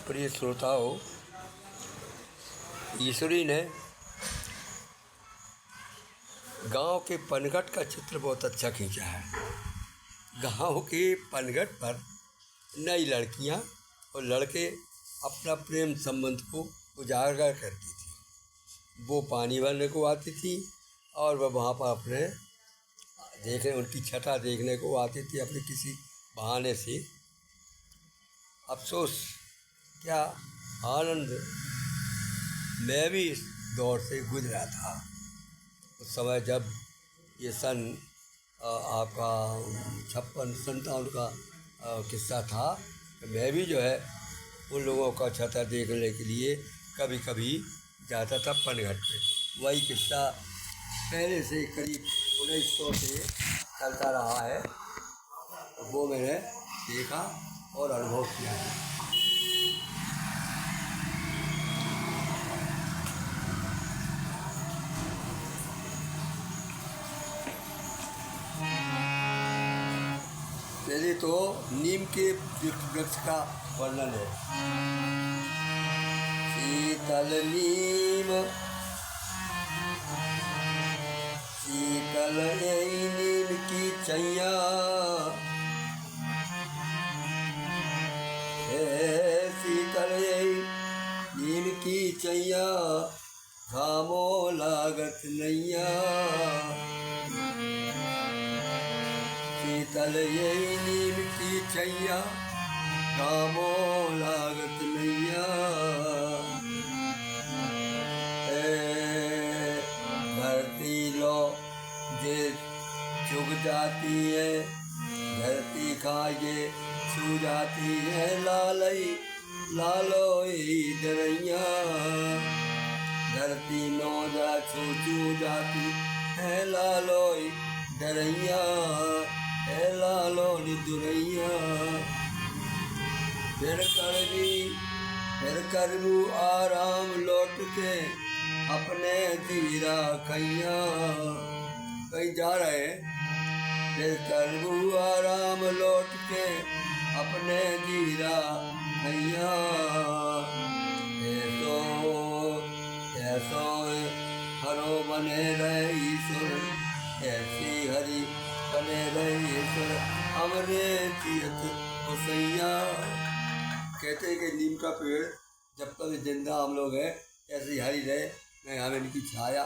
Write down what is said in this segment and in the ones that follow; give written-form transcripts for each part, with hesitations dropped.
प्रिय श्रोताओं, ईश्वरी ने गांव के पनघट का चित्र बहुत अच्छा खींचा है। गांव के पनघट पर नई लड़कियां और लड़के अपना प्रेम संबंध को उजागर करती थी। वो पानी भरने को आती थी और वह वहाँ पर अपने उनकी छटा देखने को आती थी अपने किसी बहाने से। अफसोस क्या आनंद मैं भी इस दौर से गुजरा था। उस समय जब ये सन आपका 56-57 का किस्सा था, तो मैं भी जो है उन लोगों का छटा देखने के लिए कभी कभी जाता था पनघट पे। वही किस्सा पहले से करीब 1900 से चलता रहा है, वो मैंने देखा और अनुभव किया है। पहले तो नीम के वृक्ष का वर्णन है। शीतल नीम शीतल नीम की छैया, शीतल नीम की छैया, घामो लागत नैया। शीतल नीम की छैया, घामो लागत नैया। धरती लो जे चुग जाती है, धरती खाए छू जाती है, लालोई दरैया। धरती नो जा छू जाती है, लालोई दरैया, लालोई दुरैया। फिर करबू आराम लौट के अपने जीरा खैया। कहीं जा रहे हैं, फिर करबू आराम लौट के अपने जीरा खैया। ऐसो हरो बने रहे ईश्वर, ऐसी हरि बने रहे ईश्वर, हमरे तीर्थ हुसैया। कहते हैं कि नीम का पेड़ जब तक जिंदा हम लोग हैं ऐसी हरी रहे, मैं हमें इनकी छाया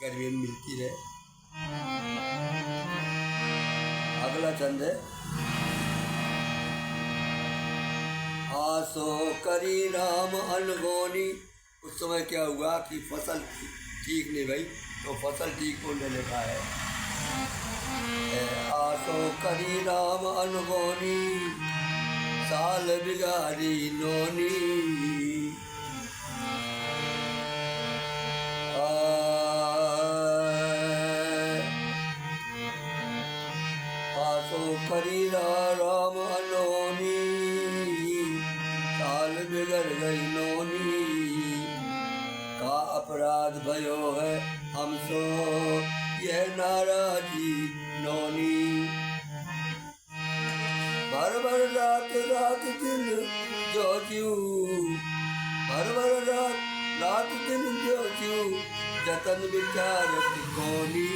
गर्मी में मिलती रहे। अगला चंद है, आसो करी राम अनगोनी। उस समय क्या हुआ कि फसल ठीक नहीं भई, तो फसल ठीक होने लगा है। आसो करी राम अनगोनी, साल बिगाड़ी नोनी। आसो करी राम अनोनी, साल बिगड़ गई नोनी। का अपराध भयो है हमसो यह नाराजी नोनी। भर भर रात दिन जो जीव, भर भर रात दिन जो जीव, जतन विचारत कोनी।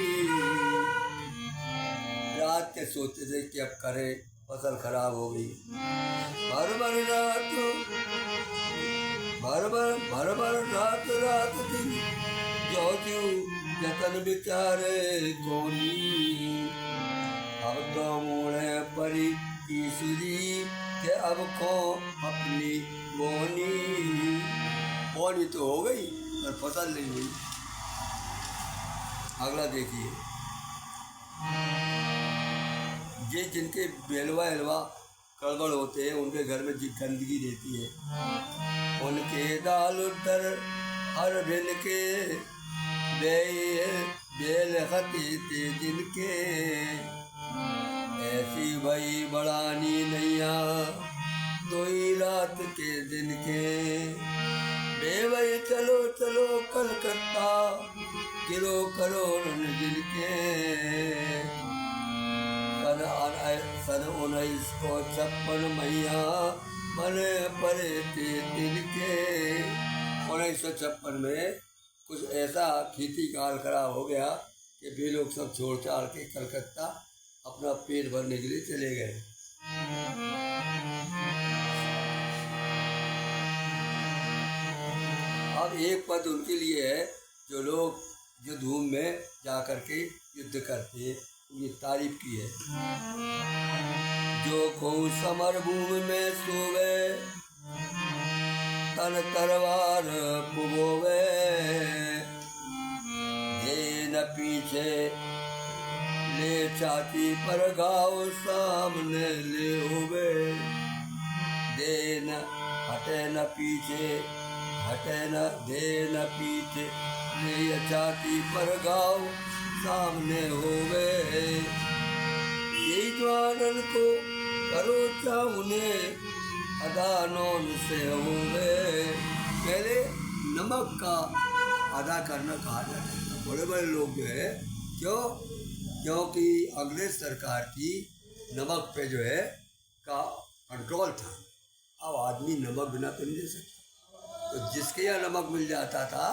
रात के सोचते थे कि अब करे, फसल खराब हो गई। भर भर रात दिन जो जीव, जतन विचारे कोनी। अब तो मुड़े परी ईश्वरी के अब को अपनी बोनी तो हो गई पर फसल नहीं हुई। अगला देखिए, ये जिनके बेलवा गड़बड़ होते हैं, उनके घर में जी गंदगी रहती है। उनके दाल उतर हर बिन के बेल खती थे जिनके। ऐसी भई बढ़ानी नैया, दो ही रात के दिन के। बेवई चलो कलकत्ता, गिरो करोड़ जिनके। सन 1956 मैया बने परे थे दिल के। 1956 में कुछ ऐसा खेती काल खराब हो गया कि वे लोग सब छोड़ छाड़ के कलकत्ता अपना पेट भरने के लिए चले गए। अब एक पद उनके लिए है जो लोग युद्ध भूमि में जा कर के युद्ध करते हैं, उनकी तारीफ की है। जो को समर भूमि में सोवे तन तलवार पुगोवे, दे न पीछे ले छाती पर घाव सामने ले होवे, दे न हटे न पीछे हटे न दे न पीछे ले छाती पर घाव सामने होवे, यही जवानन को करो चाहूने अदा नौन से होवे। पहले नमक का अदा करना कहा जाता है। बड़े बड़े लोग जो है क्योंकि अंग्रेज सरकार की नमक पे जो है का कंट्रोल था। अब आदमी नमक बिना तो नहीं दे सकता, तो जिसके यहाँ नमक मिल जाता था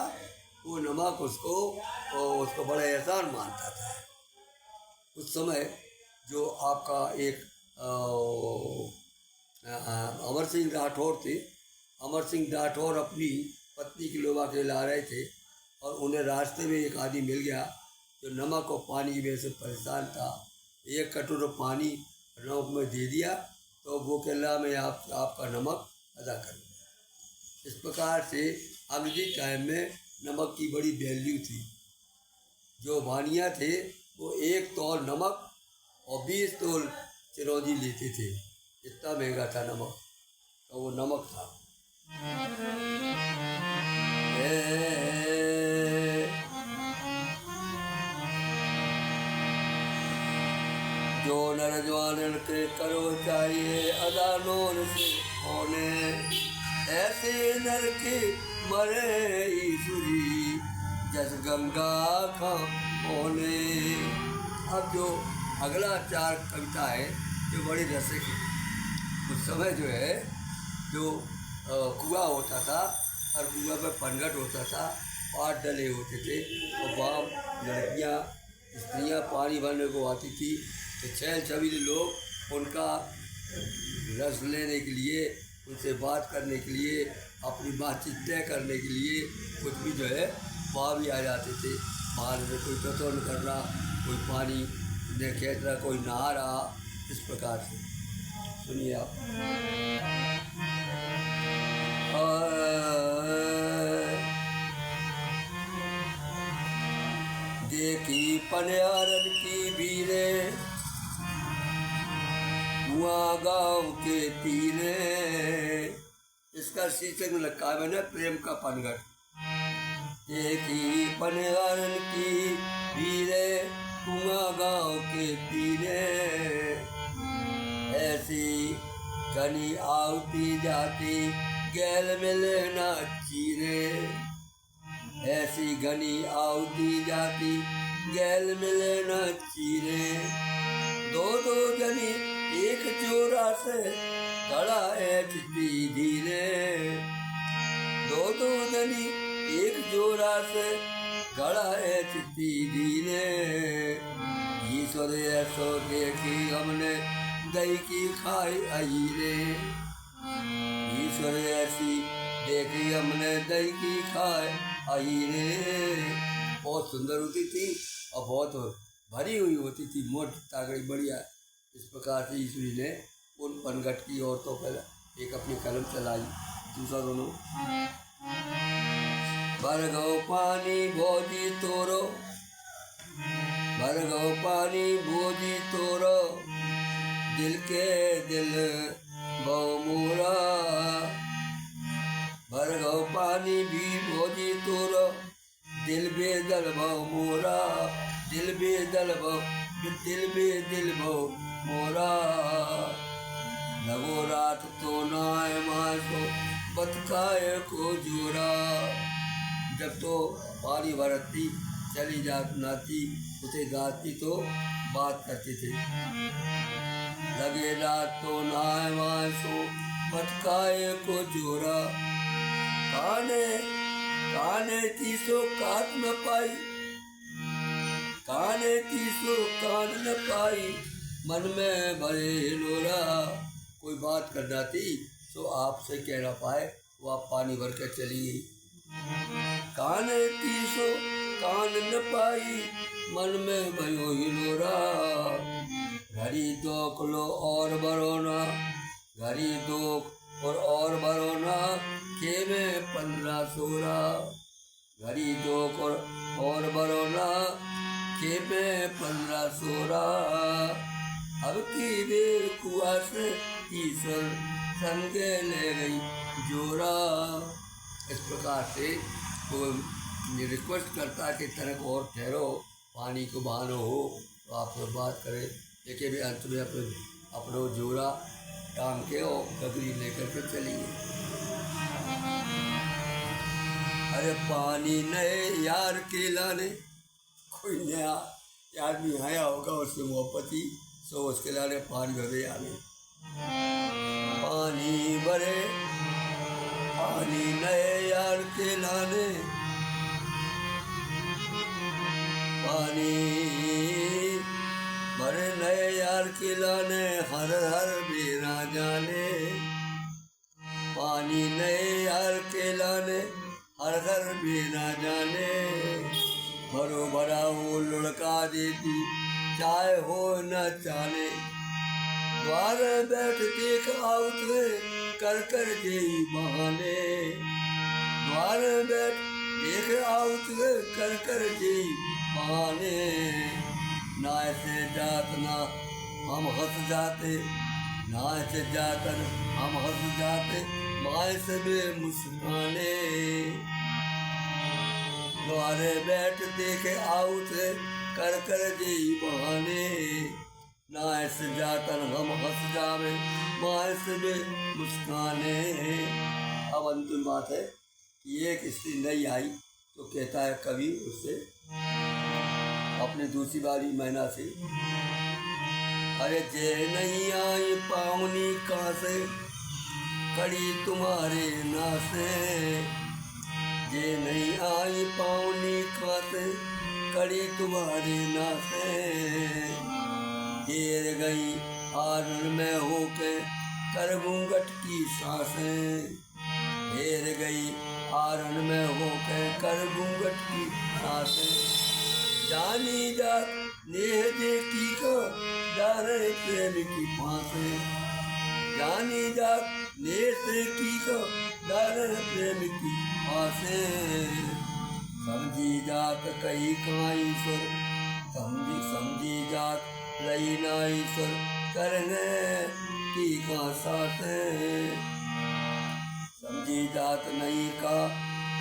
वो नमक उसको बड़ा एहसान मानता था। उस समय जो आपका एक अमर सिंह राठौर थे, अमर सिंह राठौर अपनी पत्नी की लोबा के ला रहे थे और उन्हें रास्ते में एक आदमी मिल गया जो नमक और पानी की वजह से परेशान था। एक कटोरा पानी नमक में दे दिया तो वो कहला मैं आपका नमक अदा करूँगा। इस प्रकार से अंग्रेजी टाइम में नमक की बड़ी वैल्यू थी। जो वानिया थे वो 1 तौल नमक और 20 तौल चिरौंजी लेते थे, इतना महंगा था नमक, तो वो नमक था। जो नर जवान के करो चाहिए अदा नोन से होने, ऐसे नर के मरे ईश्वरी जस गंगा का होने। अब जो अगला 4 कविता है जो बड़ी रसिक है। उस समय जो है जो कुआं होता था और कुआं पर पनघट होता था, पाट डले होते थे और वहाँ लड़कियाँ स्त्रियाँ पानी भरने को आती थी, तो छैल छबीले लोग उनका रस लेने के लिए, उनसे बात करने के लिए, अपनी बातचीत तय करने के लिए कुछ भी जो है वहाँ भी आ जाते थे। बाहर में कोई कतौन कर रहा, कोई पानी ने खेत रहा, कोई नहा रहा, इस प्रकार से। सुनिए आप। देखी पनियारन की भीरे हुआ गाँव के तीरे, इसका शीर्षक में लिखा है मैंने प्रेम का पनघट। देखी पनियारन की भीरे हुआ गाँव के तीरे, ऐसी घनी आवती जाती गैल मिले न चीरे, ऐसी घनी आवती जाती गैल मिले न चीरे। दो जनी एक चोरा से गड़ा ऐठती धीरे, दो जनी एक जोरा से गड़ा ऐठती धीरे। ईश्वर ऐसो देखी हमने दही की खाई आई रे, ईश्वर ऐसी देखी हमने दही की खाई आई रे। बहुत सुंदर होती थी और बहुत भरी हुई होती थी, मोटी तागड़ी बढ़िया। इस प्रकार से ईश्वरी ने उन पनघट की औरतों पर एक अपनी कलम चलाई। दूसरा दोनों भरगो पानी भोजी तोरो, भरगो पानी भोजी तोरो, दिल के दिल बहु मोरा। भरगो पानी भी भोजी तोरो, दिल बेदल बहु मोरा, दिल बेदल बहु मोरा। लगो रात तो नाय मासो बतकाए को जोरा। जब तो पानी भरती चली जाती उसे गाती तो बात करते थे। लगे रात तो नहाए वहां सो भटकाए को जोरा। काने काने तीसो काट न पाई, काने तीसो कान न पाई, मन में भरे हिलोरा। कोई बात करना थी तो आपसे कह ना पाए, वो आप पानी भर के चली गई। काने तीसो कान न पाई, मन में भयो हिलोरा। घड़ी दोख लो और बरोना, घड़ी दोख और बरोना, खेमे 15-16। घड़ी दोख और बरोना, खेमे 15-16। अब की बेर कुआ से ईश्वर संगे ले गई जोरा। इस प्रकार से वो रिक्वेस्ट करता कि तनिक और ठहरो, पानी को बहानो हो तो आप लोग बात करें। लेकिन भी अंत में अपनो जोरा टांग के और गगरी लेकर के चली गई। अरे पानी नए यार के लाने, कोई नया आदमी आया होगा उससे मोहब्बती, सो उसके लाने पानी भरे आने। पानी भरे पानी नए यार के लाने, पानी भरे नए यार के लाने, हर हर बेरा जाने। पानी नए यार के लाने, हर हर बेरा जाने। भरो भरा हो लुढ़का देती, चाहे हो न चाले। द्वार बैठ देख आउत कर कर जेई बहाने। द्वार बैठ देख आउत कर कर जेई बहाने। ना ऐसे जात ना हम हंस जाते, ना ऐसे जाकर हम हंस जाते, माए से बे मुस्काने। द्वारे बैठ देखे आउत कर कर जेई बहाने। ना ऐसे जाकर हम हंस जावे, माए से बे मुस्काने। अब अंतिम बात है कि एक स्त्री नहीं आई तो कहता है कवि उससे अपनी दूसरी बारी मैना से, अरे जे नहीं आई पावनी कासे, कड़ी तुम्हारे नासे। जे नहीं आई पावनी कासे, कड़ी तुम्हारे नासे। घेर गई आरण में होके कर घूंघट की सांसें। घेर गई आरण में होके कर घूंघट की सांसें। जानी जात नेह देखी को डारे प्रेम की फांसे। जानी जात नेह से की को डारे प्रेम की फांसे। समझी जात कही काई सुर, समझी जात रही नाई सुर, करने की का साथे। समझी जात नहीं का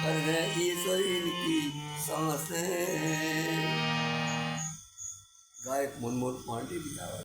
करने ईश्वर इनकी सांसें। गायक मनमोहन पांडे भी